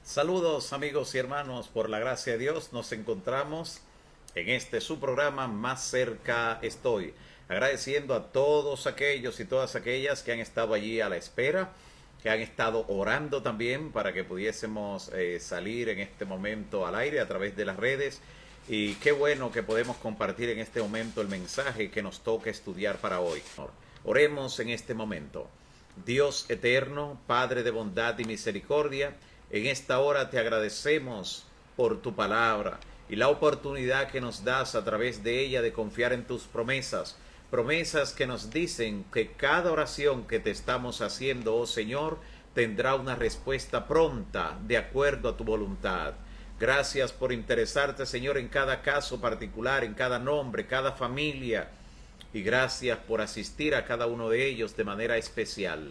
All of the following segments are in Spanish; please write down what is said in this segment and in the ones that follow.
Saludos amigos y hermanos, por la gracia de Dios nos encontramos en este su programa Más cerca estoy, agradeciendo a todos aquellos y todas aquellas que han estado allí a la espera, que han estado orando también para que pudiésemos salir en este momento al aire a través de las redes. Y qué bueno que podemos compartir en este momento el mensaje que nos toca estudiar para hoy. Oremos en este momento. Dios eterno, Padre de bondad y misericordia, en esta hora te agradecemos por tu palabra y la oportunidad que nos das a través de ella de confiar en tus promesas. Promesas que nos dicen que cada oración que te estamos haciendo, oh Señor, tendrá una respuesta pronta de acuerdo a tu voluntad. Gracias por interesarte, Señor, en cada caso particular, en cada nombre, cada familia. Y gracias por asistir a cada uno de ellos de manera especial.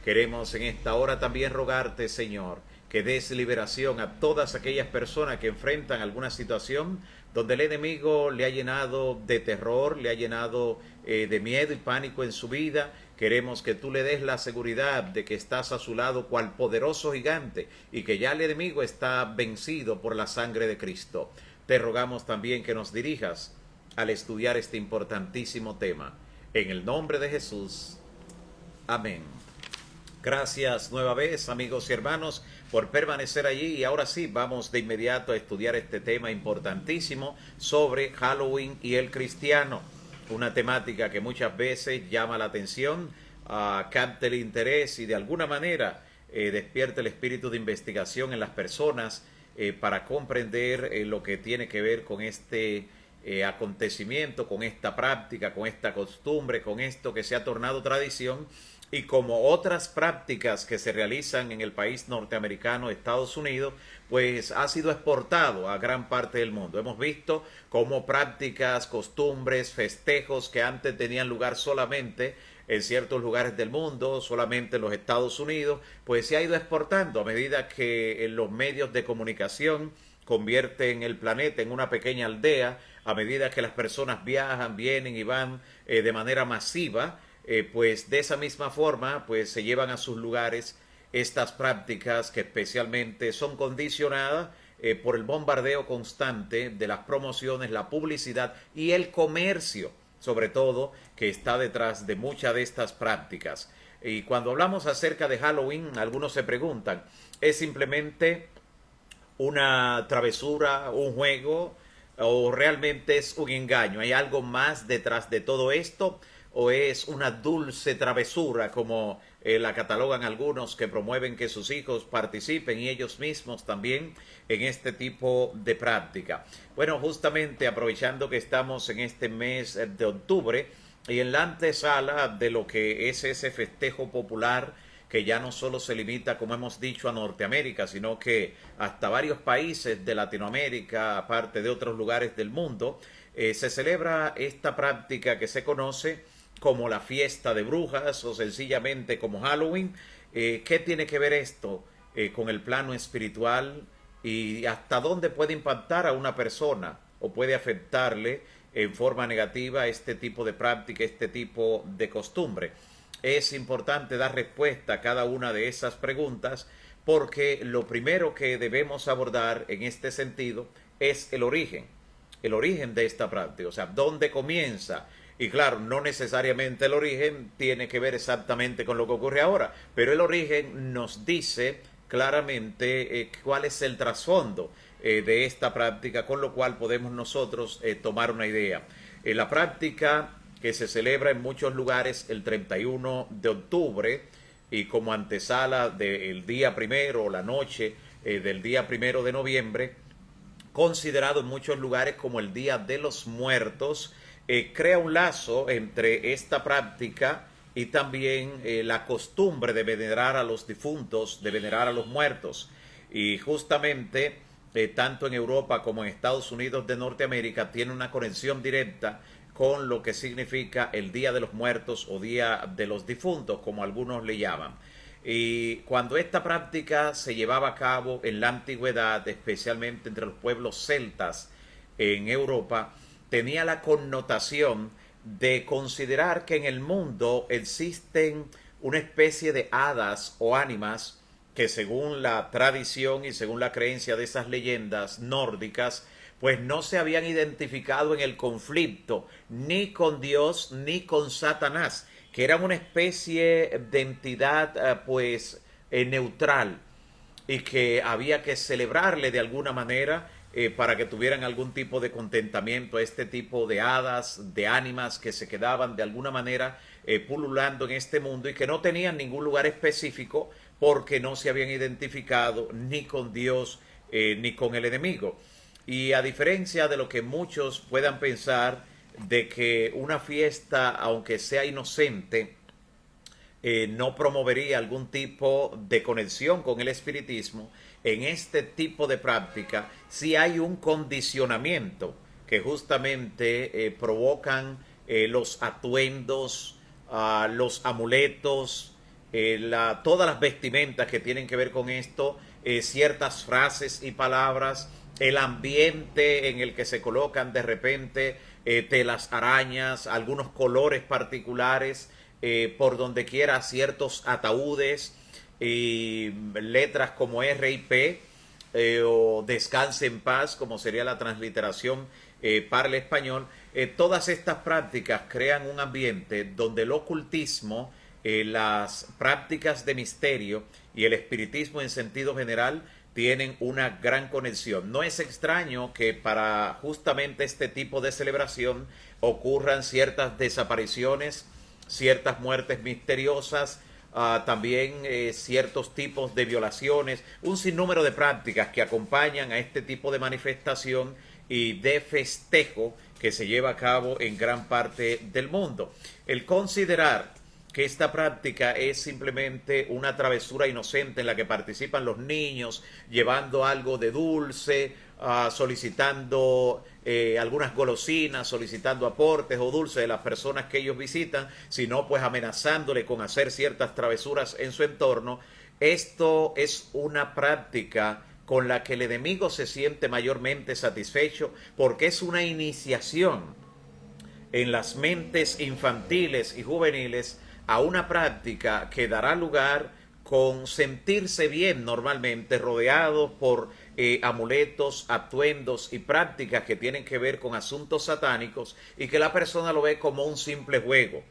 Queremos en esta hora también rogarte, Señor, que des liberación a todas aquellas personas que enfrentan alguna situación donde el enemigo le ha llenado de terror, le ha llenado de miedo y pánico en su vida. Queremos que tú le des la seguridad de que estás a su lado cual poderoso gigante y que ya el enemigo está vencido por la sangre de Cristo. Te rogamos también que nos dirijas al estudiar este importantísimo tema. En el nombre de Jesús. Amén. Gracias nueva vez, amigos y hermanos, por permanecer allí. Y ahora sí, vamos de inmediato a estudiar este tema importantísimo sobre Halloween y el cristiano. Una temática que muchas veces llama la atención, capta el interés y de alguna manera despierta el espíritu de investigación en las personas para comprender lo que tiene que ver con este acontecimiento, con esta práctica, con esta costumbre, con esto que se ha tornado tradición. Y como otras prácticas que se realizan en el país norteamericano, Estados Unidos, pues ha sido exportado a gran parte del mundo. Hemos visto cómo prácticas, costumbres, festejos que antes tenían lugar solamente en ciertos lugares del mundo, solamente en los Estados Unidos, pues se ha ido exportando a medida que los medios de comunicación convierten el planeta en una pequeña aldea, a medida que las personas viajan, vienen y van de manera masiva. Pues de esa misma forma pues se llevan a sus lugares estas prácticas que especialmente son condicionadas por el bombardeo constante de las promociones, la publicidad y el comercio, sobre todo, que está detrás de muchas de estas prácticas. Y cuando hablamos acerca de Halloween, algunos se preguntan, ¿es simplemente una travesura, un juego, o realmente es un engaño? ¿Hay algo más detrás de todo esto? ¿O es una dulce travesura, como la catalogan algunos que promueven que sus hijos participen y ellos mismos también en este tipo de práctica? Bueno, justamente aprovechando que estamos en este mes de octubre y en la antesala de lo que es ese festejo popular que ya no solo se limita, como hemos dicho, a Norteamérica, sino que hasta varios países de Latinoamérica, aparte de otros lugares del mundo, se celebra esta práctica que se conoce como la fiesta de brujas o sencillamente como Halloween. ¿Qué tiene que ver esto con el plano espiritual y hasta dónde puede impactar a una persona o puede afectarle en forma negativa este tipo de práctica, este tipo de costumbre? Es importante dar respuesta a cada una de esas preguntas porque lo primero que debemos abordar en este sentido es el origen de esta práctica, o sea, dónde comienza. Y claro, no necesariamente el origen tiene que ver exactamente con lo que ocurre ahora, pero el origen nos dice claramente cuál es el trasfondo de esta práctica, con lo cual podemos nosotros tomar una idea. La práctica que se celebra en muchos lugares el 31 de octubre y como antesala del día primero o la noche del día primero de noviembre, considerado en muchos lugares como el Día de los Muertos, crea un lazo entre esta práctica y también la costumbre de venerar a los difuntos, de venerar a los muertos. Y justamente, tanto en Europa como en Estados Unidos de Norteamérica, tiene una conexión directa con lo que significa el Día de los Muertos o Día de los Difuntos, como algunos le llaman. Y cuando esta práctica se llevaba a cabo en la antigüedad, especialmente entre los pueblos celtas en Europa, tenía la connotación de considerar que en el mundo existen una especie de hadas o ánimas que según la tradición y según la creencia de esas leyendas nórdicas, pues no se habían identificado en el conflicto ni con Dios ni con Satanás, que eran una especie de entidad neutral, y que había que celebrarle de alguna manera para que tuvieran algún tipo de contentamiento a este tipo de hadas, de ánimas que se quedaban de alguna manera pululando en este mundo y que no tenían ningún lugar específico porque no se habían identificado ni con Dios ni con el enemigo. Y a diferencia de lo que muchos puedan pensar de que una fiesta, aunque sea inocente, no promovería algún tipo de conexión con el espiritismo, en este tipo de práctica sí hay un condicionamiento que justamente provocan los atuendos, los amuletos, todas las vestimentas que tienen que ver con esto, ciertas frases y palabras, el ambiente en el que se colocan de repente telas arañas, algunos colores particulares, por donde quiera ciertos ataúdes y letras como R.I.P. O Descanse en paz, como sería la transliteración para el español. Todas estas prácticas crean un ambiente donde el ocultismo, las prácticas de misterio y el espiritismo en sentido general tienen una gran conexión. No es extraño que para justamente este tipo de celebración ocurran ciertas desapariciones, ciertas muertes misteriosas, también ciertos tipos de violaciones, un sinnúmero de prácticas que acompañan a este tipo de manifestación y de festejo que se lleva a cabo en gran parte del mundo. El considerar que esta práctica es simplemente una travesura inocente en la que participan los niños llevando algo de dulce, solicitando algunas golosinas, solicitando aportes o dulces de las personas que ellos visitan, sino pues amenazándole con hacer ciertas travesuras en su entorno. Esto es una práctica con la que el enemigo se siente mayormente satisfecho porque es una iniciación en las mentes infantiles y juveniles a una práctica que dará lugar con sentirse bien normalmente, rodeado por amuletos, atuendos y prácticas que tienen que ver con asuntos satánicos y que la persona lo ve como un simple juego,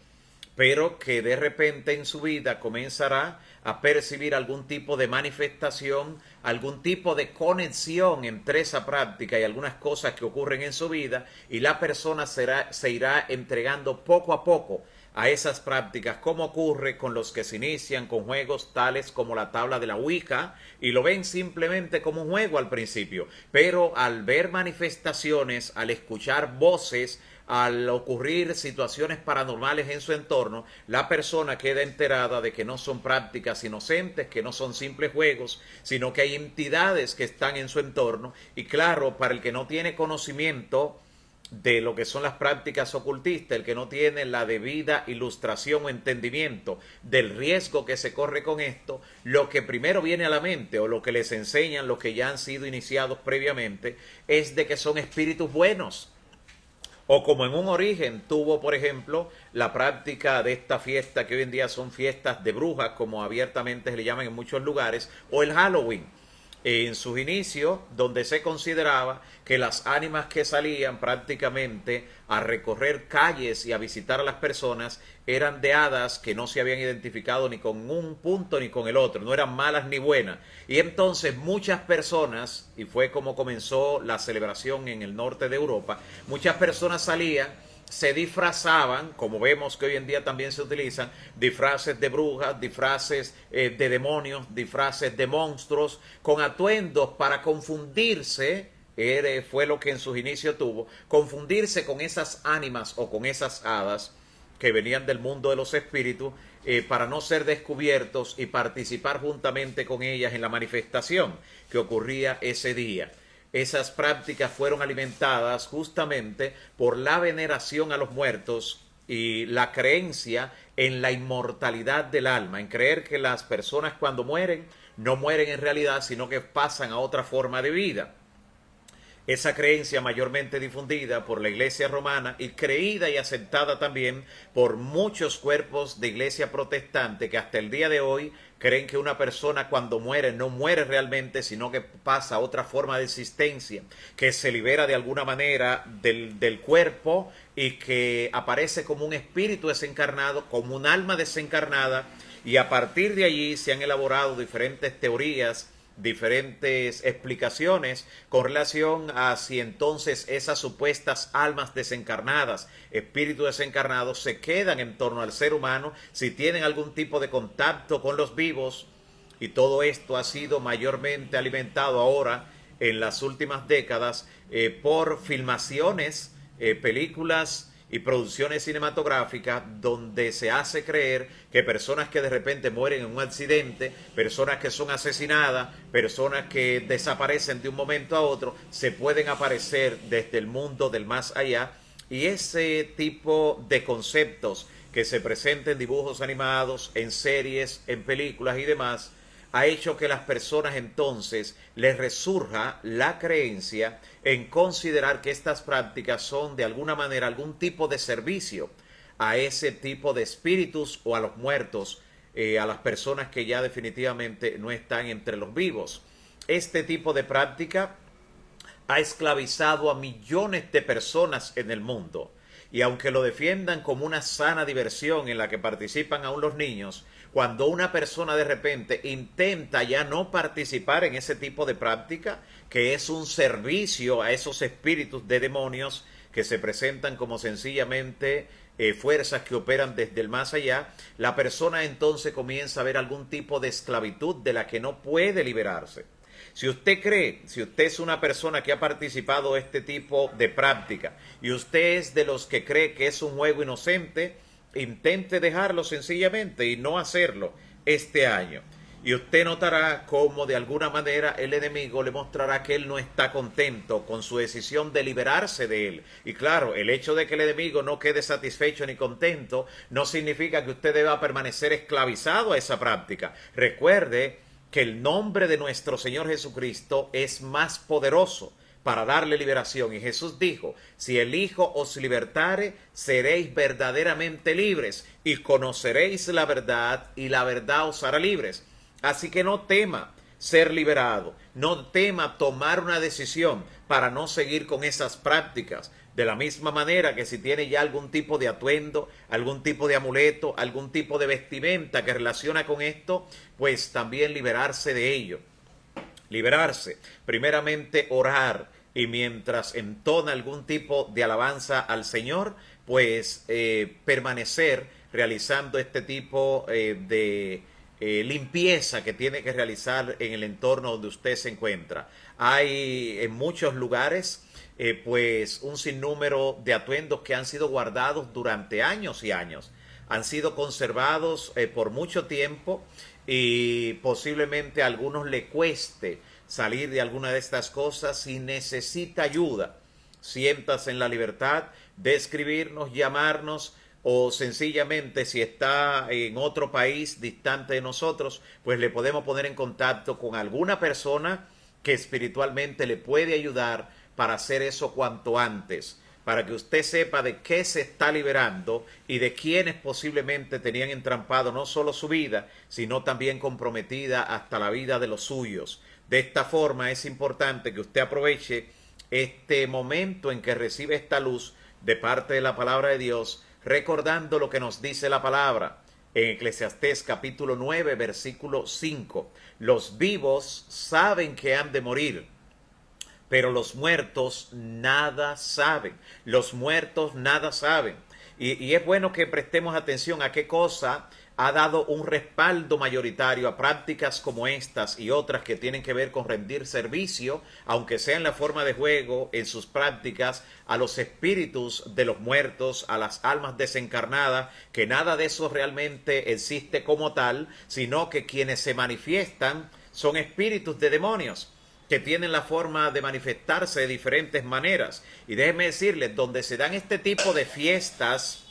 pero que de repente en su vida comenzará a percibir algún tipo de manifestación, algún tipo de conexión entre esa práctica y algunas cosas que ocurren en su vida, y la persona se irá entregando poco a poco a esas prácticas, como ocurre con los que se inician con juegos tales como la tabla de la Ouija y lo ven simplemente como un juego al principio, pero al ver manifestaciones, al escuchar voces, al ocurrir situaciones paranormales en su entorno, la persona queda enterada de que no son prácticas inocentes, que no son simples juegos, sino que hay entidades que están en su entorno. Y claro, para el que no tiene conocimiento de lo que son las prácticas ocultistas, el que no tiene la debida ilustración o entendimiento del riesgo que se corre con esto, lo que primero viene a la mente o lo que les enseñan los que ya han sido iniciados previamente es de que son espíritus buenos. O como en un origen tuvo, por ejemplo, la práctica de esta fiesta que hoy en día son fiestas de brujas, como abiertamente se le llaman en muchos lugares, o el Halloween. En sus inicios, donde se consideraba que las ánimas que salían prácticamente a recorrer calles y a visitar a las personas eran de hadas que no se habían identificado ni con un punto ni con el otro, no eran malas ni buenas. Y entonces muchas personas, y fue como comenzó la celebración en el norte de Europa, muchas personas salían, se disfrazaban, como vemos que hoy en día también se utilizan, disfraces de brujas, disfraces de demonios, disfraces de monstruos, con atuendos para confundirse, fue lo que en sus inicios tuvo, confundirse con esas ánimas o con esas hadas que venían del mundo de los espíritus, para no ser descubiertos y participar juntamente con ellas en la manifestación que ocurría ese día. Esas prácticas fueron alimentadas justamente por la veneración a los muertos y la creencia en la inmortalidad del alma, en creer que las personas cuando mueren no mueren en realidad, sino que pasan a otra forma de vida. esa creencia mayormente difundida por la Iglesia romana y creída y aceptada también por muchos cuerpos de iglesia protestante que hasta el día de hoy creen que una persona cuando muere no muere realmente, sino que pasa a otra forma de existencia, que se libera de alguna manera del cuerpo y que aparece como un espíritu desencarnado, como un alma desencarnada, y a partir de allí se han elaborado diferentes teorías, diferentes explicaciones con relación a si entonces esas supuestas almas desencarnadas, espíritus desencarnados, se quedan en torno al ser humano, si tienen algún tipo de contacto con los vivos. Y todo esto ha sido mayormente alimentado ahora en las últimas décadas por filmaciones, películas y producciones cinematográficas donde se hace creer que personas que de repente mueren en un accidente, personas que son asesinadas, personas que desaparecen de un momento a otro, se pueden aparecer desde el mundo del más allá, y ese tipo de conceptos que se presentan en dibujos animados, en series, en películas y demás, ha hecho que las personas entonces les resurja la creencia en considerar que estas prácticas son de alguna manera algún tipo de servicio a ese tipo de espíritus o a los muertos, a las personas que ya definitivamente no están entre los vivos. Este tipo de práctica ha esclavizado a millones de personas en el mundo. Y aunque lo defiendan como una sana diversión en la que participan aún los niños, cuando una persona de repente intenta ya no participar en ese tipo de práctica, que es un servicio a esos espíritus de demonios que se presentan como sencillamente fuerzas que operan desde el más allá, la persona entonces comienza a ver algún tipo de esclavitud de la que no puede liberarse. Si usted cree, si usted es una persona que ha participado de este tipo de práctica y usted es de los que cree que es un juego inocente, intente dejarlo sencillamente y no hacerlo este año. Y usted notará cómo de alguna manera el enemigo le mostrará que él no está contento con su decisión de liberarse de él. Y claro, el hecho de que el enemigo no quede satisfecho ni contento no significa que usted deba permanecer esclavizado a esa práctica. Recuerde que el nombre de nuestro Señor Jesucristo es más poderoso para darle liberación. Y Jesús dijo, si el Hijo os libertare, seréis verdaderamente libres y conoceréis la verdad y la verdad os hará libres. Así que no tema ser liberado, no tema tomar una decisión para no seguir con esas prácticas. De la misma manera que si tiene ya algún tipo de atuendo, algún tipo de amuleto, algún tipo de vestimenta que relaciona con esto, pues también liberarse de ello. Liberarse, primeramente orar, y mientras entona algún tipo de alabanza al Señor, pues permanecer realizando este tipo de limpieza que tiene que realizar en el entorno donde usted se encuentra. Hay en muchos lugares pues un sinnúmero de atuendos que han sido guardados durante años y años. Han sido conservados por mucho tiempo y posiblemente a algunos le cueste salir de alguna de estas cosas. Si necesita ayuda, siéntase en la libertad de escribirnos, llamarnos, o sencillamente si está en otro país distante de nosotros, pues le podemos poner en contacto con alguna persona que espiritualmente le puede ayudar para hacer eso cuanto antes, para que usted sepa de qué se está liberando y de quienes posiblemente tenían entrampado no solo su vida, sino también comprometida hasta la vida de los suyos. De esta forma es importante que usted aproveche este momento en que recibe esta luz de parte de la palabra de Dios, recordando lo que nos dice la palabra en Eclesiastés capítulo 9, versículo 5. Los vivos saben que han de morir, pero los muertos nada saben. Los muertos nada saben. Y es bueno que prestemos atención a qué cosa ha dado un respaldo mayoritario a prácticas como estas y otras que tienen que ver con rendir servicio, aunque sea en la forma de juego, en sus prácticas, a los espíritus de los muertos, a las almas desencarnadas, que nada de eso realmente existe como tal, sino que quienes se manifiestan son espíritus de demonios, que tienen la forma de manifestarse de diferentes maneras. Y déjenme decirles, donde se dan este tipo de fiestas,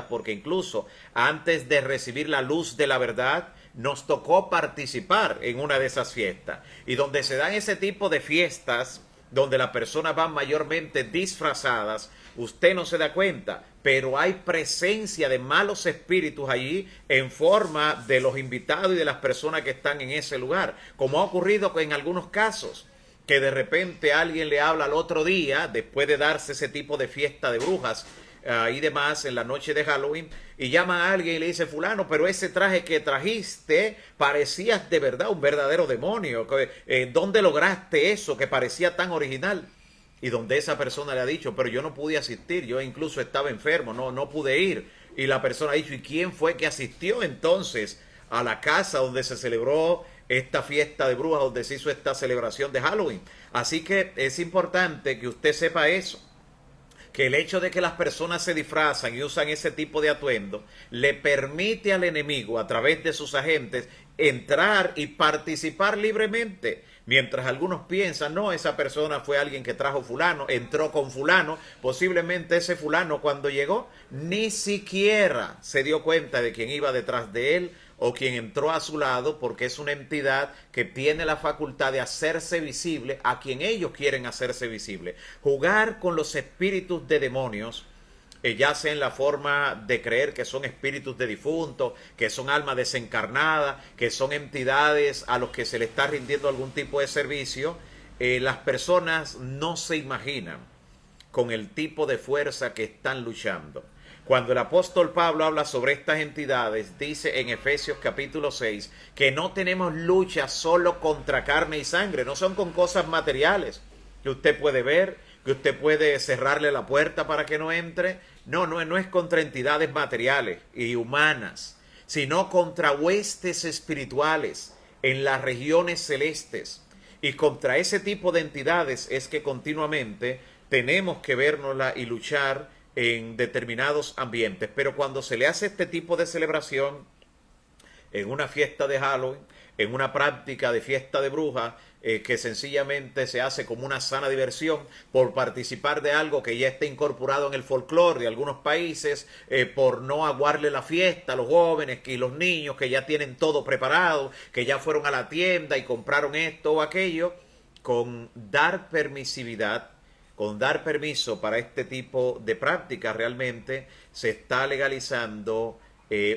porque incluso antes de recibir la luz de la verdad, nos tocó participar en una de esas fiestas. Y donde se dan ese tipo de fiestas, donde las personas van mayormente disfrazadas, usted no se da cuenta, pero hay presencia de malos espíritus allí en forma de los invitados y de las personas que están en ese lugar, como ha ocurrido en algunos casos, que de repente alguien le habla al otro día, después de darse ese tipo de fiesta de brujas y demás, en la noche de Halloween, y llama a alguien y le dice: fulano, pero ese traje que trajiste parecías de verdad un verdadero demonio. ¿Dónde lograste eso que parecía tan original? Y donde esa persona le ha dicho: pero yo no pude asistir, yo incluso estaba enfermo, no pude ir. Y la persona ha dicho: ¿y quién fue que asistió entonces a la casa donde se celebró esta fiesta de brujas, donde se hizo esta celebración de Halloween? Así que es importante que usted sepa eso, que el hecho de que las personas se disfrazan y usan ese tipo de atuendo le permite al enemigo, a través de sus agentes, entrar y participar libremente. Mientras algunos piensan: no, esa persona fue alguien que trajo fulano, entró con fulano, posiblemente ese fulano cuando llegó ni siquiera se dio cuenta de quién iba detrás de él o quien entró a su lado, porque es una entidad que tiene la facultad de hacerse visible a quien ellos quieren hacerse visible. Jugar con los espíritus de demonios, ya sea en la forma de creer que son espíritus de difuntos, que son almas desencarnadas, que son entidades a los que se le está rindiendo algún tipo de servicio, las personas no se imaginan con el tipo de fuerza que están luchando. Cuando el apóstol Pablo habla sobre estas entidades, dice en Efesios capítulo 6 que no tenemos lucha solo contra carne y sangre, no son con cosas materiales que usted puede ver, que usted puede cerrarle la puerta para que no entre. No es contra entidades materiales y humanas, sino contra huestes espirituales en las regiones celestes. Y contra ese tipo de entidades es que continuamente tenemos que vernosla y luchar en determinados ambientes. Pero cuando se le hace este tipo de celebración en una fiesta de Halloween, en una práctica de fiesta de brujas, que sencillamente se hace como una sana diversión por participar de algo que ya está incorporado en el folclore de algunos países, por no aguarle la fiesta a los jóvenes y los niños que ya tienen todo preparado, que ya fueron a la tienda y compraron esto o aquello, con dar permisividad, con dar permiso para este tipo de prácticas, realmente se está legalizando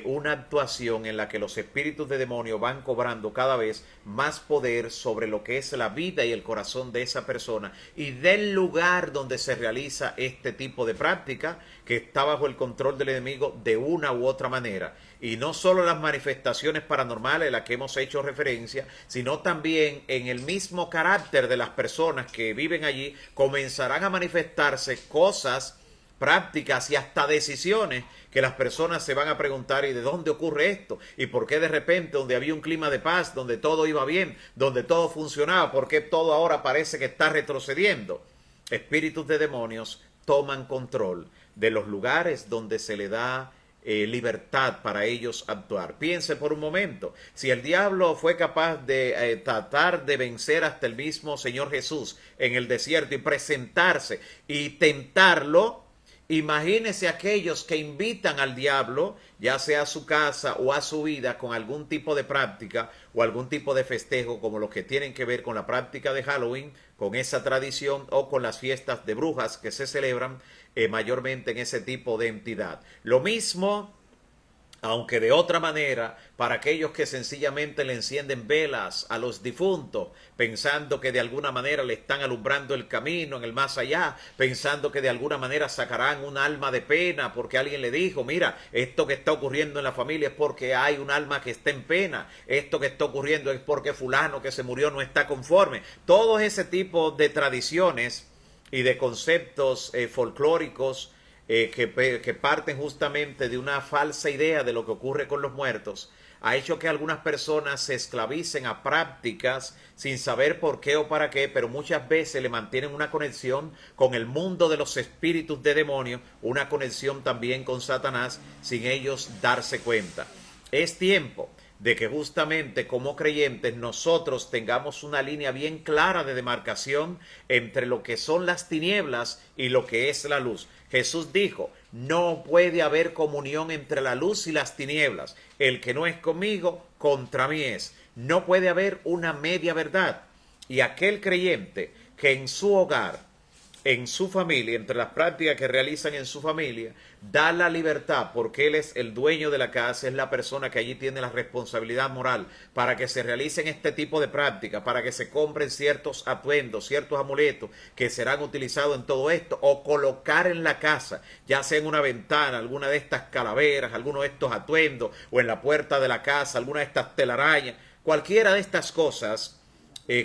una actuación en la que los espíritus de demonio van cobrando cada vez más poder sobre lo que es la vida y el corazón de esa persona y del lugar donde se realiza este tipo de práctica, que está bajo el control del enemigo de una u otra manera. Y no solo las manifestaciones paranormales a las que hemos hecho referencia, sino también en el mismo carácter de las personas que viven allí comenzarán a manifestarse cosas, prácticas y hasta decisiones que las personas se van a preguntar: ¿y de dónde ocurre esto? ¿Y por qué de repente, donde había un clima de paz, donde todo iba bien, donde todo funcionaba, por qué todo ahora parece que está retrocediendo? Espíritus de demonios toman control de los lugares donde se le da libertad para ellos actuar. Piense por un momento, si el diablo fue capaz de tratar de vencer hasta el mismo Señor Jesús en el desierto y presentarse y tentarlo, imagínese aquellos que invitan al diablo, ya sea a su casa o a su vida, con algún tipo de práctica o algún tipo de festejo, como los que tienen que ver con la práctica de Halloween, con esa tradición, o con las fiestas de brujas que se celebran mayormente en ese tipo de entidad. Lo mismo, aunque de otra manera, para aquellos que sencillamente le encienden velas a los difuntos, pensando que de alguna manera le están alumbrando el camino en el más allá, pensando que de alguna manera sacarán un alma de pena porque alguien le dijo: mira, esto que está ocurriendo en la familia es porque hay un alma que está en pena, esto que está ocurriendo es porque fulano que se murió no está conforme. Todo ese tipo de tradiciones y de conceptos folclóricos que parten justamente de una falsa idea de lo que ocurre con los muertos, ha hecho que algunas personas se esclavicen a prácticas sin saber por qué o para qué, pero muchas veces le mantienen una conexión con el mundo de los espíritus de demonios, una conexión también con Satanás, sin ellos darse cuenta. Es tiempo de que justamente como creyentes nosotros tengamos una línea bien clara de demarcación entre lo que son las tinieblas y lo que es la luz. Jesús dijo: no puede haber comunión entre la luz y las tinieblas. El que no es conmigo, contra mí es. No puede haber una media verdad. Y aquel creyente que en su hogar, en su familia, entre las prácticas que realizan en su familia, da la libertad porque él es el dueño de la casa, es la persona que allí tiene la responsabilidad moral para que se realicen este tipo de prácticas, para que se compren ciertos atuendos, ciertos amuletos que serán utilizados en todo esto, o colocar en la casa, ya sea en una ventana, alguna de estas calaveras, alguno de estos atuendos, o en la puerta de la casa, alguna de estas telarañas, cualquiera de estas cosas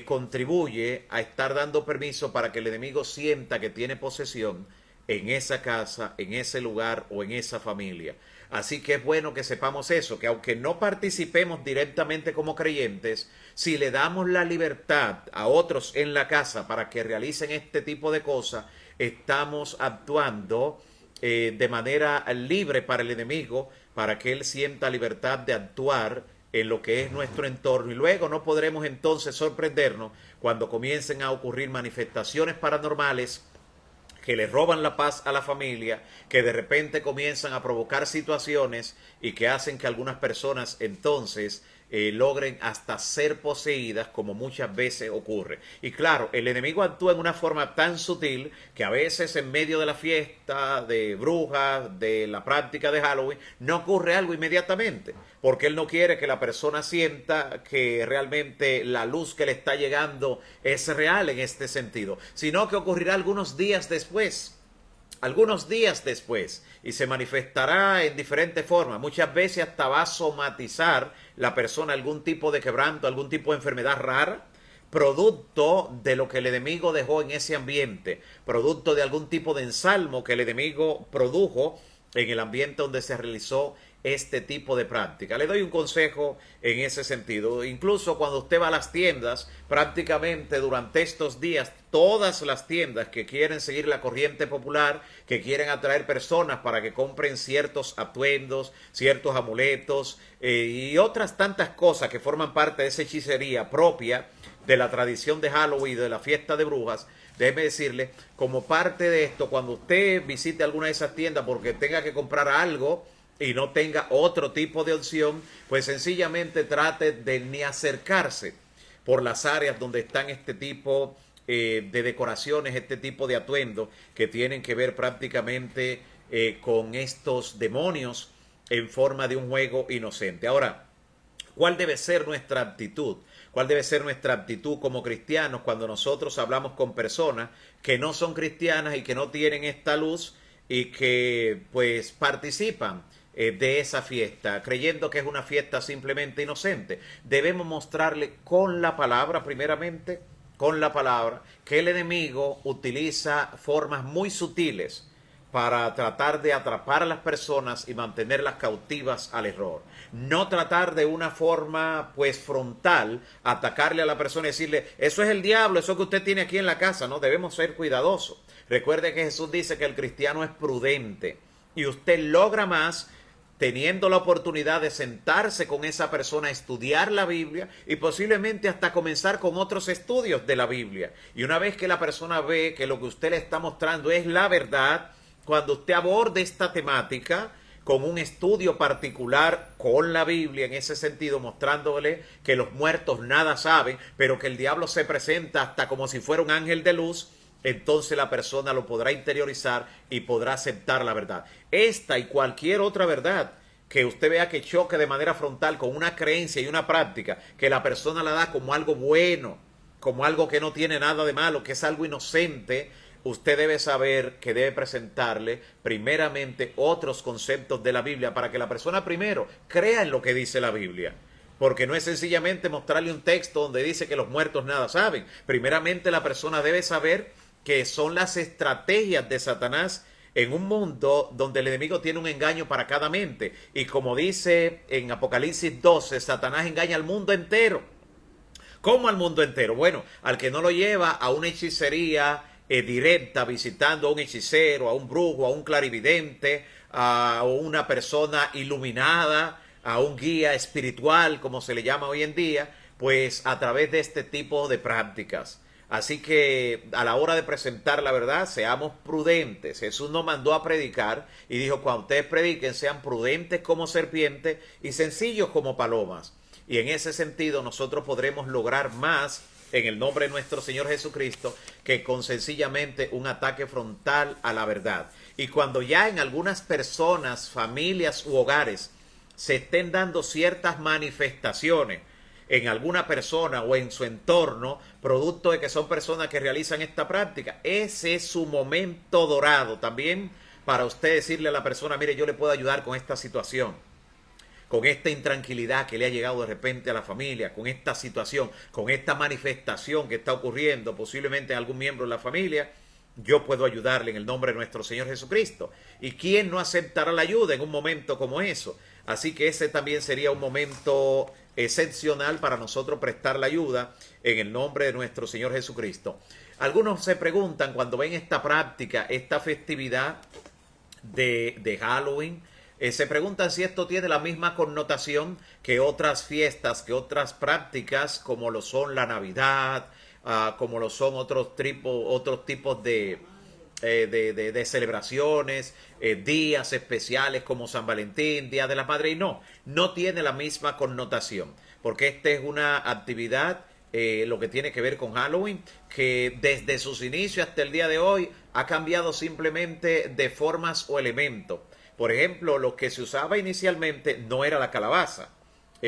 contribuye a estar dando permiso para que el enemigo sienta que tiene posesión en esa casa, en ese lugar o en esa familia. Así que es bueno que sepamos eso, que aunque no participemos directamente como creyentes, si le damos la libertad a otros en la casa para que realicen este tipo de cosas, estamos actuando de manera libre para el enemigo, para que él sienta libertad de actuar en lo que es nuestro entorno, y luego no podremos entonces sorprendernos cuando comiencen a ocurrir manifestaciones paranormales que le roban la paz a la familia, que de repente comienzan a provocar situaciones y que hacen que algunas personas entonces logren hasta ser poseídas, como muchas veces ocurre. Y claro, el enemigo actúa en una forma tan sutil que a veces en medio de la fiesta de brujas, de la práctica de Halloween, no ocurre algo inmediatamente, porque él no quiere que la persona sienta que realmente la luz que le está llegando es real en este sentido, sino que ocurrirá algunos días después, y se manifestará en diferentes formas. Muchas veces hasta va a somatizar la persona algún tipo de quebranto, algún tipo de enfermedad rara, producto de lo que el enemigo dejó en ese ambiente, producto de algún tipo de ensalmo que el enemigo produjo en el ambiente donde se realizó este tipo de práctica. Le doy un consejo en ese sentido. Incluso cuando usted va a las tiendas, prácticamente durante estos días, todas las tiendas que quieren seguir la corriente popular, que quieren atraer personas para que compren ciertos atuendos, ciertos amuletos y otras tantas cosas que forman parte de esa hechicería propia de la tradición de Halloween y de la fiesta de brujas, déjeme decirle, como parte de esto, cuando usted visite alguna de esas tiendas porque tenga que comprar algo y no tenga otro tipo de opción, pues sencillamente trate de ni acercarse por las áreas donde están este tipo de decoraciones, este tipo de atuendos que tienen que ver prácticamente con estos demonios en forma de un juego inocente. Ahora, ¿cuál debe ser nuestra actitud? ¿Cuál debe ser nuestra actitud como cristianos cuando nosotros hablamos con personas que no son cristianas y que no tienen esta luz y que pues participan de esa fiesta, creyendo que es una fiesta simplemente inocente? Debemos mostrarle con la palabra, primeramente, con la palabra, que el enemigo utiliza formas muy sutiles para tratar de atrapar a las personas y mantenerlas cautivas al error. No tratar de una forma pues frontal, atacarle a la persona y decirle, eso es el diablo, eso que usted tiene aquí en la casa. No, debemos ser cuidadosos. Recuerde que Jesús dice que el cristiano es prudente y usted logra más teniendo la oportunidad de sentarse con esa persona, estudiar la Biblia y posiblemente hasta comenzar con otros estudios de la Biblia. Y una vez que la persona ve que lo que usted le está mostrando es la verdad, cuando usted aborde esta temática con un estudio particular con la Biblia, en ese sentido, mostrándole que los muertos nada saben, pero que el diablo se presenta hasta como si fuera un ángel de luz, entonces la persona lo podrá interiorizar y podrá aceptar la verdad. Esta y cualquier otra verdad que usted vea que choque de manera frontal con una creencia y una práctica, que la persona la da como algo bueno, como algo que no tiene nada de malo, que es algo inocente, usted debe saber que debe presentarle primeramente otros conceptos de la Biblia para que la persona primero crea en lo que dice la Biblia. Porque no es sencillamente mostrarle un texto donde dice que los muertos nada saben. Primeramente la persona debe saber que son las estrategias de Satanás en un mundo donde el enemigo tiene un engaño para cada mente. Y como dice en Apocalipsis 12, Satanás engaña al mundo entero. ¿Cómo al mundo entero? Bueno, al que no lo lleva a una hechicería directa, visitando a un hechicero, a un brujo, a un clarividente, a una persona iluminada, a un guía espiritual, como se le llama hoy en día, pues a través de este tipo de prácticas. Así que a la hora de presentar la verdad, seamos prudentes. Jesús nos mandó a predicar y dijo, cuando ustedes prediquen, sean prudentes como serpientes y sencillos como palomas. y en ese sentido nosotros podremos lograr más en el nombre de nuestro Señor Jesucristo que con sencillamente un ataque frontal a la verdad. Y cuando ya en algunas personas, familias u hogares se estén dando ciertas manifestaciones en alguna persona o en su entorno, producto de que son personas que realizan esta práctica, ese es su momento dorado también para usted decirle a la persona, mire, yo le puedo ayudar con esta situación, con esta intranquilidad que le ha llegado de repente a la familia, con esta situación, con esta manifestación que está ocurriendo posiblemente en algún miembro de la familia, yo puedo ayudarle en el nombre de nuestro Señor Jesucristo. ¿Y quién no aceptará la ayuda en un momento como eso? Así que ese también sería un momento excepcional para nosotros prestar la ayuda en el nombre de nuestro Señor Jesucristo. Algunos se preguntan cuando ven esta práctica, esta festividad de Halloween, se preguntan si esto tiene la misma connotación que otras fiestas, que otras prácticas como lo son la Navidad, como lo son otros tipos de celebraciones, días especiales como San Valentín, Día de las Madres. Y no tiene la misma connotación, porque esta es una actividad, lo que tiene que ver con Halloween, que desde sus inicios hasta el día de hoy ha cambiado simplemente de formas o elementos. Por ejemplo, lo que se usaba inicialmente no era la calabaza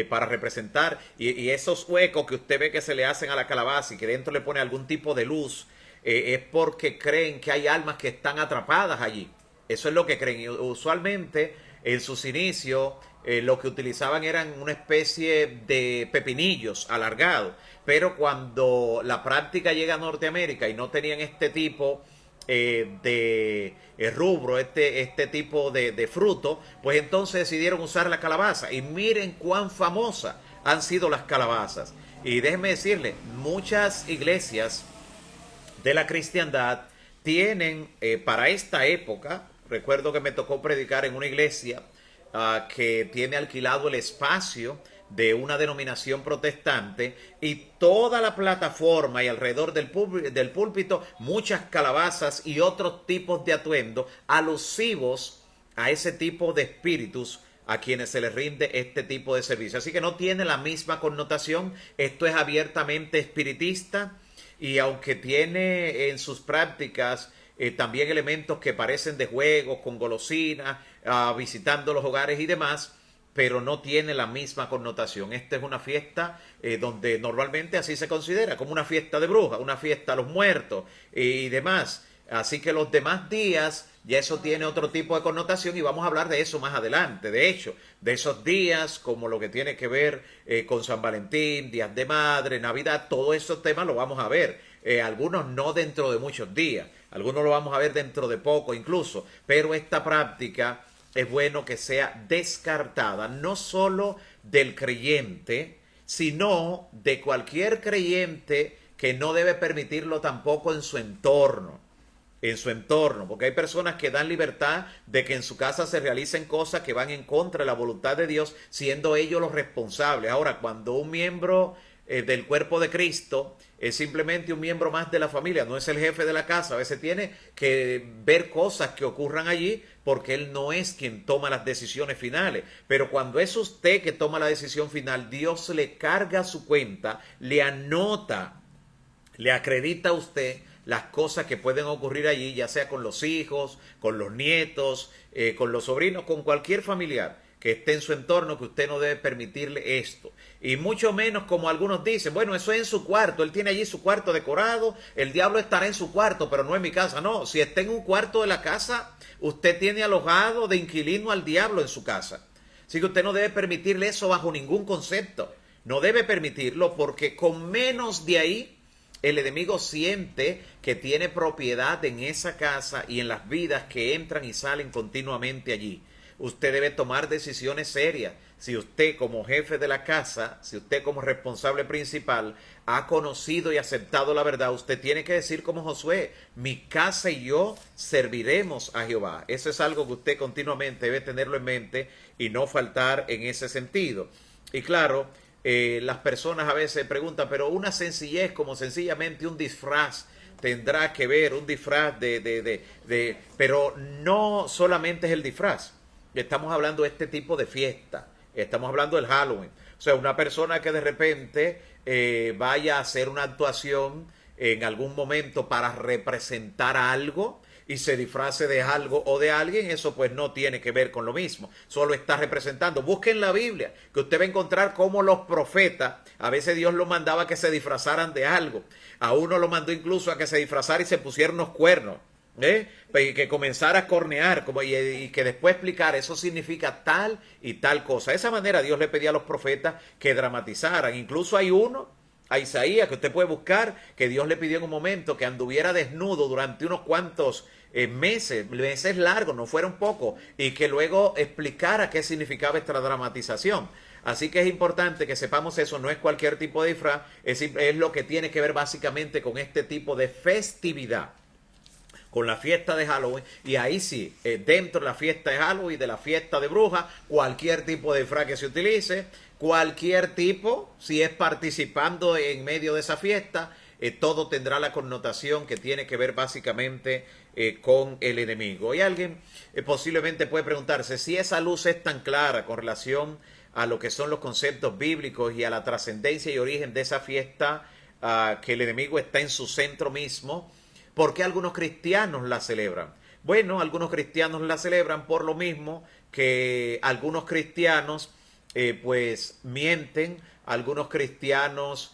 para representar, y esos huecos que usted ve que se le hacen a la calabaza y que dentro le pone algún tipo de luz, es porque creen que hay almas que están atrapadas allí. Eso es lo que creen. Y usualmente en sus inicios lo que utilizaban eran una especie de pepinillos alargados, pero cuando la práctica llega a Norteamérica y no tenían este tipo de rubro, este tipo de fruto, pues entonces decidieron usar la calabaza. Y miren cuán famosas han sido las calabazas. Y déjenme decirle, muchas iglesias de la cristiandad tienen para esta época, recuerdo que me tocó predicar en una iglesia que tiene alquilado el espacio de una denominación protestante, y toda la plataforma y alrededor del púlpito muchas calabazas y otros tipos de atuendos alusivos a ese tipo de espíritus a quienes se les rinde este tipo de servicio. Así que no tiene la misma connotación. Esto es abiertamente espiritista, y aunque tiene en sus prácticas también elementos que parecen de juegos, con golosinas, visitando los hogares y demás, pero no tiene la misma connotación. Esta es una fiesta donde normalmente así se considera, como una fiesta de brujas, una fiesta a los muertos y demás. Así que los demás días ya eso tiene otro tipo de connotación, y vamos a hablar de eso más adelante. De hecho, de esos días como lo que tiene que ver con San Valentín, Días de Madre, Navidad, todos esos temas lo vamos a ver. Algunos no dentro de muchos días, algunos lo vamos a ver dentro de poco incluso, pero esta práctica es bueno que sea descartada, no solo del creyente, sino de cualquier creyente que no debe permitirlo tampoco en su entorno. Porque hay personas que dan libertad de que en su casa se realicen cosas que van en contra de la voluntad de Dios, siendo ellos los responsables. Ahora, cuando un miembro del cuerpo de Cristo es simplemente un miembro más de la familia, no es el jefe de la casa, a veces tiene que ver cosas que ocurran allí porque él no es quien toma las decisiones finales. Pero cuando es usted que toma la decisión final, Dios le carga su cuenta, le anota, le acredita a usted las cosas que pueden ocurrir allí, ya sea con los hijos, con los nietos, con los sobrinos, con cualquier familiar que esté en su entorno, que usted no debe permitirle esto. Y mucho menos como algunos dicen, bueno, eso es en su cuarto, él tiene allí su cuarto decorado, el diablo estará en su cuarto, pero no en mi casa. No, si está en un cuarto de la casa, usted tiene alojado de inquilino al diablo en su casa. Así que usted no debe permitirle eso bajo ningún concepto. No debe permitirlo, porque con menos de ahí el enemigo siente que tiene propiedad en esa casa y en las vidas que entran y salen continuamente allí. Usted debe tomar decisiones serias. Si usted como jefe de la casa, si usted como responsable principal ha conocido y aceptado la verdad, usted tiene que decir como Josué, mi casa y yo serviremos a Jehová. Eso es algo que usted continuamente debe tenerlo en mente y no faltar en ese sentido. Y claro, las personas a veces preguntan, pero una sencillez como sencillamente un disfraz tendrá que ver, un disfraz pero no solamente es el disfraz. Estamos hablando de este tipo de fiesta, estamos hablando del Halloween. O sea, una persona que de repente vaya a hacer una actuación en algún momento para representar algo y se disfrace de algo o de alguien, eso pues no tiene que ver con lo mismo, solo está representando. Busquen la Biblia, que usted va a encontrar cómo los profetas, a veces Dios los mandaba a que se disfrazaran de algo, a uno lo mandó incluso a que se disfrazara y se pusiera unos cuernos, que comenzara a cornear y que después explicar eso significa tal y tal cosa. De esa manera Dios le pedía a los profetas que dramatizaran. Incluso hay uno, a Isaías, que usted puede buscar, que Dios le pidió en un momento que anduviera desnudo durante unos cuantos meses largos, no fueron pocos, y que luego explicara qué significaba esta dramatización. Así que es importante que sepamos eso, no es cualquier tipo de disfraz, es lo que tiene que ver básicamente con este tipo de festividad, con la fiesta de Halloween. Y ahí sí, dentro de la fiesta de Halloween, de la fiesta de brujas, cualquier tipo de disfraz que se utilice, cualquier tipo, si es participando en medio de esa fiesta, todo tendrá la connotación que tiene que ver básicamente con el enemigo. Y alguien posiblemente puede preguntarse si esa luz es tan clara con relación a lo que son los conceptos bíblicos y a la trascendencia y origen de esa fiesta, que el enemigo está en su centro mismo. ¿Por qué algunos cristianos la celebran? Bueno, algunos cristianos la celebran por lo mismo que algunos cristianos pues mienten, algunos cristianos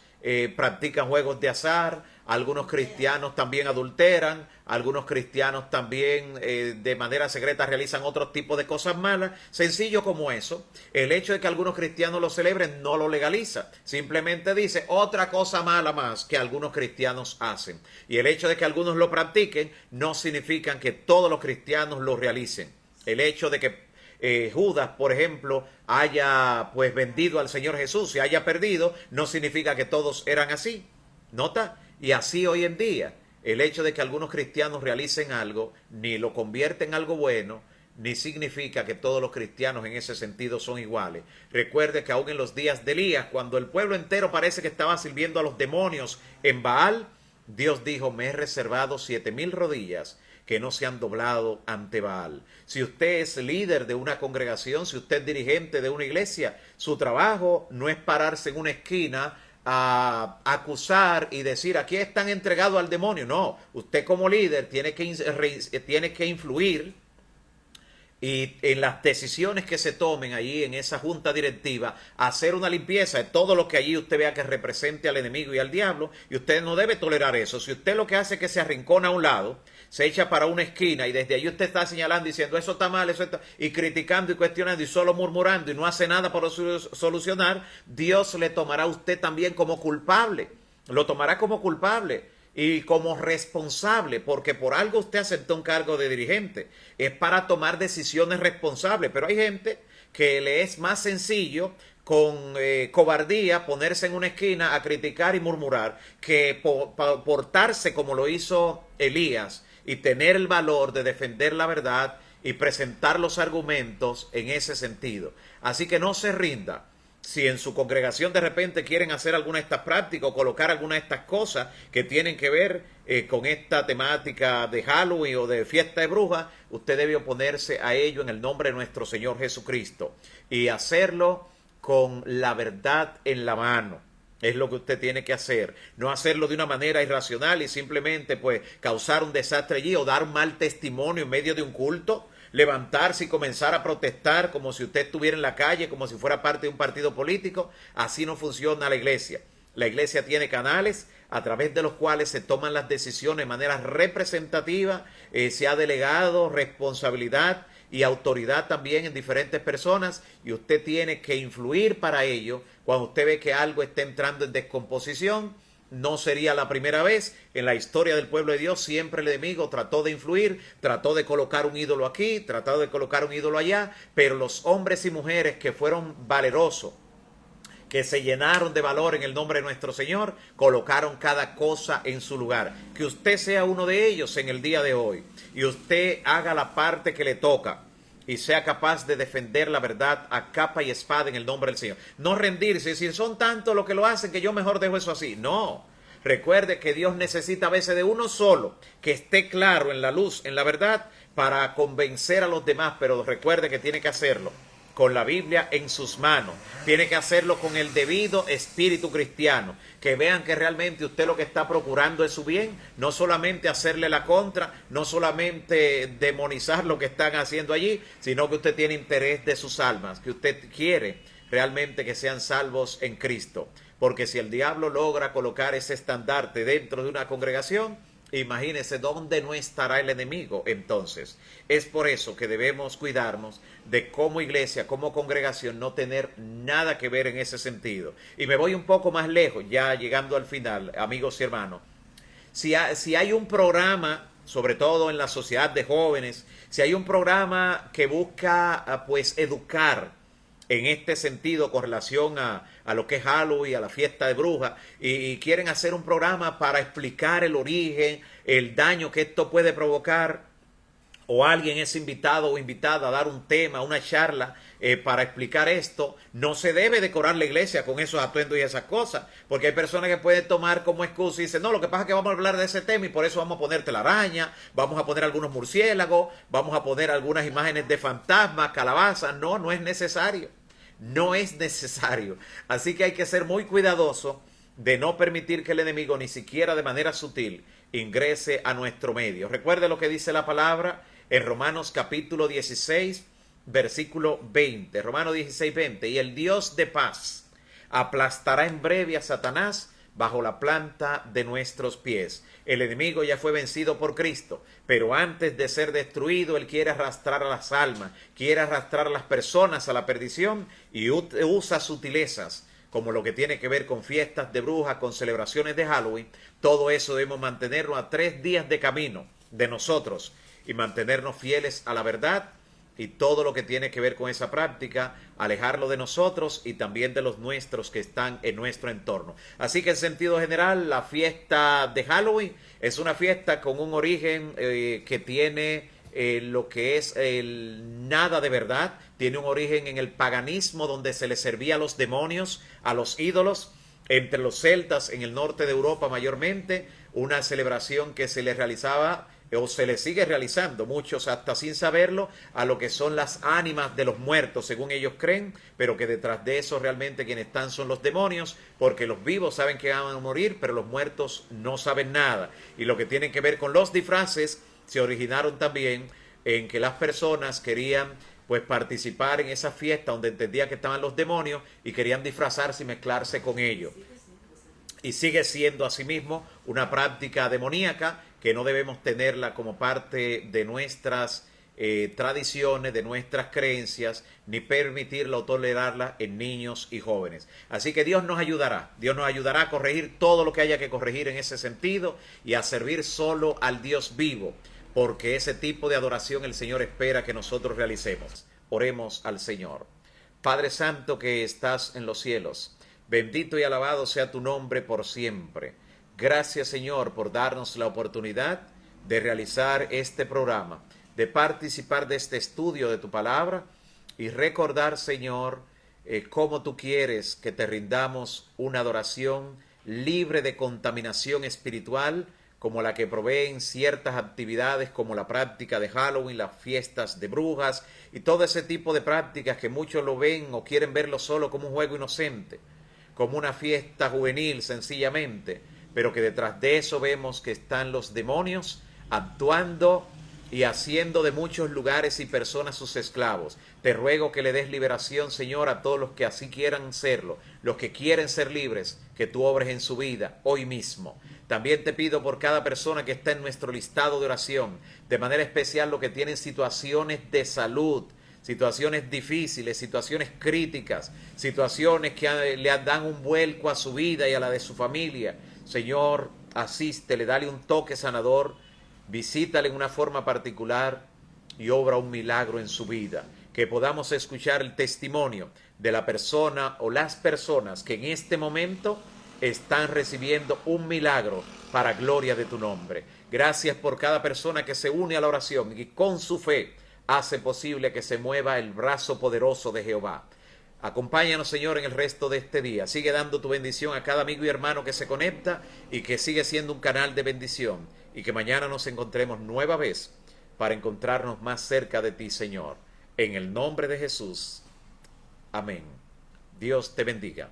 practican juegos de azar, algunos cristianos también adulteran, algunos cristianos también de manera secreta realizan otros tipos de cosas malas. Sencillo como eso. El hecho de que algunos cristianos lo celebren no lo legaliza. Simplemente dice otra cosa mala más que algunos cristianos hacen. Y el hecho de que algunos lo practiquen no significa que todos los cristianos lo realicen. El hecho de que Judas, por ejemplo, haya pues vendido al Señor Jesús y haya perdido, no significa que todos eran así. ¿Nota? Y así hoy en día, el hecho de que algunos cristianos realicen algo, ni lo convierte en algo bueno, ni significa que todos los cristianos en ese sentido son iguales. Recuerde que aún en los días de Elías, cuando el pueblo entero parece que estaba sirviendo a los demonios en Baal, Dios dijo, me he reservado 7,000 rodillas que no se han doblado ante Baal. Si usted es líder de una congregación, si usted es dirigente de una iglesia, su trabajo no es pararse en una esquina a acusar y decir, aquí están entregados al demonio. No, usted como líder tiene que influir y en las decisiones que se tomen allí en esa junta directiva, hacer una limpieza de todo lo que allí usted vea que represente al enemigo y al diablo, y usted no debe tolerar eso. Si usted lo que hace es que se arrincona a un lado, se echa para una esquina y desde allí usted está señalando diciendo eso está mal, eso está, y criticando y cuestionando y solo murmurando y no hace nada para solucionar, Dios le tomará a usted también como culpable, lo tomará como culpable y como responsable, porque por algo usted aceptó un cargo de dirigente, es para tomar decisiones responsables. Pero hay gente que le es más sencillo con cobardía ponerse en una esquina a criticar y murmurar que portarse como lo hizo Elías y tener el valor de defender la verdad y presentar los argumentos en ese sentido. Así que no se rinda. Si en su congregación de repente quieren hacer alguna de estas prácticas o colocar alguna de estas cosas que tienen que ver con esta temática de Halloween o de fiesta de brujas, usted debe oponerse a ello en el nombre de nuestro Señor Jesucristo y hacerlo con la verdad en la mano. Es lo que usted tiene que hacer. No hacerlo de una manera irracional y simplemente pues causar un desastre allí o dar un mal testimonio en medio de un culto. Levantarse y comenzar a protestar como si usted estuviera en la calle, como si fuera parte de un partido político. Así no funciona la iglesia. La iglesia tiene canales a través de los cuales se toman las decisiones de manera representativa, se ha delegado responsabilidad y autoridad también en diferentes personas y usted tiene que influir para ello. Cuando usted ve que algo está entrando en descomposición, no sería la primera vez en la historia del pueblo de Dios. Siempre el enemigo trató de influir, trató de colocar un ídolo aquí, trató de colocar un ídolo allá, pero los hombres y mujeres que fueron valerosos, que se llenaron de valor en el nombre de nuestro Señor, colocaron cada cosa en su lugar. Que usted sea uno de ellos en el día de hoy y usted haga la parte que le toca y sea capaz de defender la verdad a capa y espada en el nombre del Señor. No rendirse y decir, son tantos los que lo hacen que yo mejor dejo eso así. No. Recuerde que Dios necesita a veces de uno solo, que esté claro en la luz, en la verdad, para convencer a los demás, pero recuerde que tiene que hacerlo con la Biblia en sus manos. Tiene que hacerlo con el debido espíritu cristiano. Que vean que realmente usted lo que está procurando es su bien. No solamente hacerle la contra, no solamente demonizar lo que están haciendo allí, sino que usted tiene interés de sus almas, que usted quiere realmente que sean salvos en Cristo. Porque si el diablo logra colocar ese estandarte dentro de una congregación, imagínese dónde no estará el enemigo. Entonces, es por eso que debemos cuidarnos de como iglesia, como congregación, no tener nada que ver en ese sentido. Y me voy un poco más lejos, ya llegando al final, amigos y hermanos. Si hay un programa, sobre todo en la sociedad de jóvenes, si hay un programa que busca pues educar en este sentido con relación a lo que es Halloween, a la fiesta de brujas, y quieren hacer un programa para explicar el origen, el daño que esto puede provocar, o alguien es invitado o invitada a dar un tema, una charla para explicar esto, no se debe decorar la iglesia con esos atuendos y esas cosas, porque hay personas que pueden tomar como excusa y dicen, no, lo que pasa es que vamos a hablar de ese tema y por eso vamos a poner telaraña, vamos a poner algunos murciélagos, vamos a poner algunas imágenes de fantasmas, calabazas. No, no es necesario. No es necesario. Así que hay que ser muy cuidadoso de no permitir que el enemigo, ni siquiera de manera sutil, ingrese a nuestro medio. Recuerde lo que dice la palabra en Romanos capítulo 16, versículo 20. Romanos 16, 20. Y el Dios de paz aplastará en breve a Satanás bajo la planta de nuestros pies. El enemigo ya fue vencido por Cristo, pero antes de ser destruido, él quiere arrastrar a las almas, quiere arrastrar a las personas a la perdición y usa sutilezas, como lo que tiene que ver con fiestas de brujas, con celebraciones de Halloween. Todo eso debemos mantenerlo a 3 días de camino de nosotros y mantenernos fieles a la verdad. Y todo lo que tiene que ver con esa práctica, alejarlo de nosotros y también de los nuestros que están en nuestro entorno. Así que en sentido general, la fiesta de Halloween es una fiesta con un origen que tiene lo que es el nada de verdad. Tiene un origen en el paganismo, donde se le servía a los demonios, a los ídolos. Entre los celtas en el norte de Europa mayormente, una celebración que se les realizaba o se le sigue realizando, muchos hasta sin saberlo, a lo que son las ánimas de los muertos, según ellos creen, pero que detrás de eso realmente quienes están son los demonios, porque los vivos saben que van a morir, pero los muertos no saben nada. Y lo que tiene que ver con los disfraces se originaron también en que las personas querían pues participar en esa fiesta donde entendían que estaban los demonios y querían disfrazarse y mezclarse con ellos. Y sigue siendo asimismo una práctica demoníaca que no debemos tenerla como parte de nuestras tradiciones, de nuestras creencias, ni permitirla o tolerarla en niños y jóvenes. Así que Dios nos ayudará a corregir todo lo que haya que corregir en ese sentido y a servir solo al Dios vivo, porque ese tipo de adoración el Señor espera que nosotros realicemos. Oremos al Señor. Padre Santo que estás en los cielos, bendito y alabado sea tu nombre por siempre. Gracias, Señor, por darnos la oportunidad de realizar este programa, de participar de este estudio de tu palabra y recordar, Señor, cómo tú quieres que te rindamos una adoración libre de contaminación espiritual, como la que proveen ciertas actividades como la práctica de Halloween, las fiestas de brujas y todo ese tipo de prácticas que muchos lo ven o quieren verlo solo como un juego inocente, como una fiesta juvenil sencillamente, pero que detrás de eso vemos que están los demonios actuando y haciendo de muchos lugares y personas sus esclavos. Te ruego que le des liberación, Señor, a todos los que así quieran serlo, los que quieren ser libres, que tú obres en su vida hoy mismo. También te pido por cada persona que está en nuestro listado de oración, de manera especial los que tienen situaciones de salud, situaciones difíciles, situaciones críticas, situaciones que le dan un vuelco a su vida y a la de su familia. Señor, asístele, dale un toque sanador, visítale en una forma particular y obra un milagro en su vida. Que podamos escuchar el testimonio de la persona o las personas que en este momento están recibiendo un milagro para gloria de tu nombre. Gracias por cada persona que se une a la oración y con su fe hace posible que se mueva el brazo poderoso de Jehová. Acompáñanos, Señor, en el resto de este día. Sigue dando tu bendición a cada amigo y hermano que se conecta y que sigue siendo un canal de bendición. Y que mañana nos encontremos nueva vez para encontrarnos más cerca de ti, Señor. En el nombre de Jesús. Amén. Dios te bendiga.